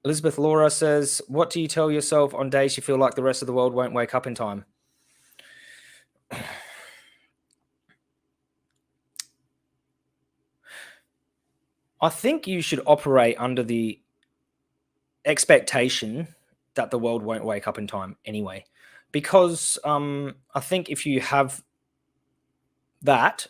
Elizabeth Laura says, what do you tell yourself on days you feel like the rest of the world won't wake up in time? I think you should operate under the expectation that the world won't wake up in time anyway. Because I think if you have that,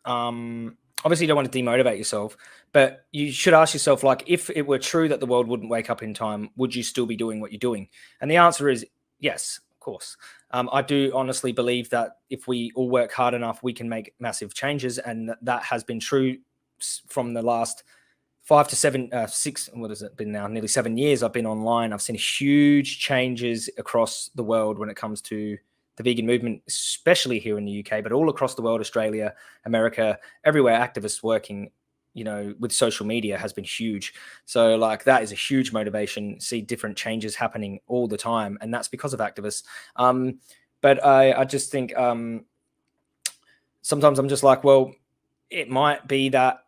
obviously you don't want to demotivate yourself, but you should ask yourself, like, if it were true that the world wouldn't wake up in time, would you still be doing what you're doing? And the answer is yes, of course. I do honestly believe that if we all work hard enough, we can make massive changes, and that has been true from the last 5 to 7, 6. What has it been now? Nearly 7 years. I've been online. I've seen huge changes across the world when it comes to the vegan movement, especially here in the UK, but all across the world, Australia, America, everywhere. Activists working, with social media has been huge. So like that is a huge motivation. See different changes happening all the time, and that's because of activists. But I just think sometimes I'm just like, well, it might be that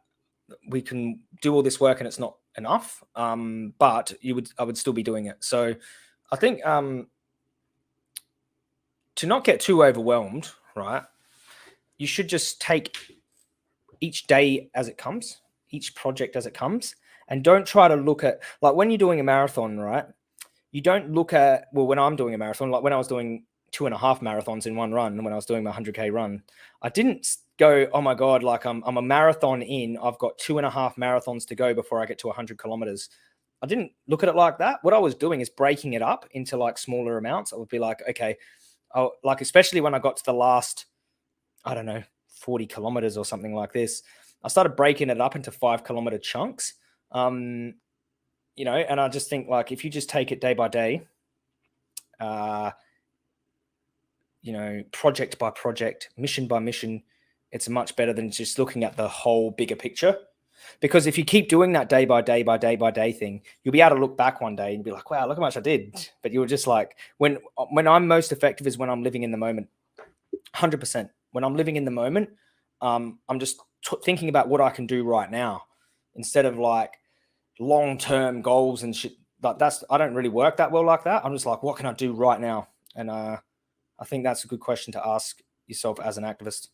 we can do all this work and it's not enough, but I would still be doing it. So I think to not get too overwhelmed, right? You should just take each day as it comes, each project as it comes, and don't try to look at, like, when you're doing a marathon, right? You don't look at, well, when I'm doing a marathon, like when I was doing 2.5 marathons in one run, when I was doing my 100K run, I didn't go, oh my God, like I'm a marathon in, I've got 2.5 marathons to go before I get to 100 kilometers. I didn't look at it like that. What I was doing is breaking it up into like smaller amounts. I would be like, okay, like, especially when I got to the last, I don't know, 40 kilometers or something like this, I started breaking it up into 5-kilometer chunks. And I just think, like, if you just take it day by day, project by project, mission by mission, it's much better than just looking at the whole bigger picture. Because if you keep doing that day by day by day by day thing, you'll be able to look back one day and be like, wow, look how much I did. But you're just like, when I'm most effective is when I'm living in the moment. 100%. When I'm living in the moment, I'm just thinking about what I can do right now instead of like long-term goals and shit. Like I don't really work that well like that. I'm just like, what can I do right now? And I think that's a good question to ask yourself as an activist.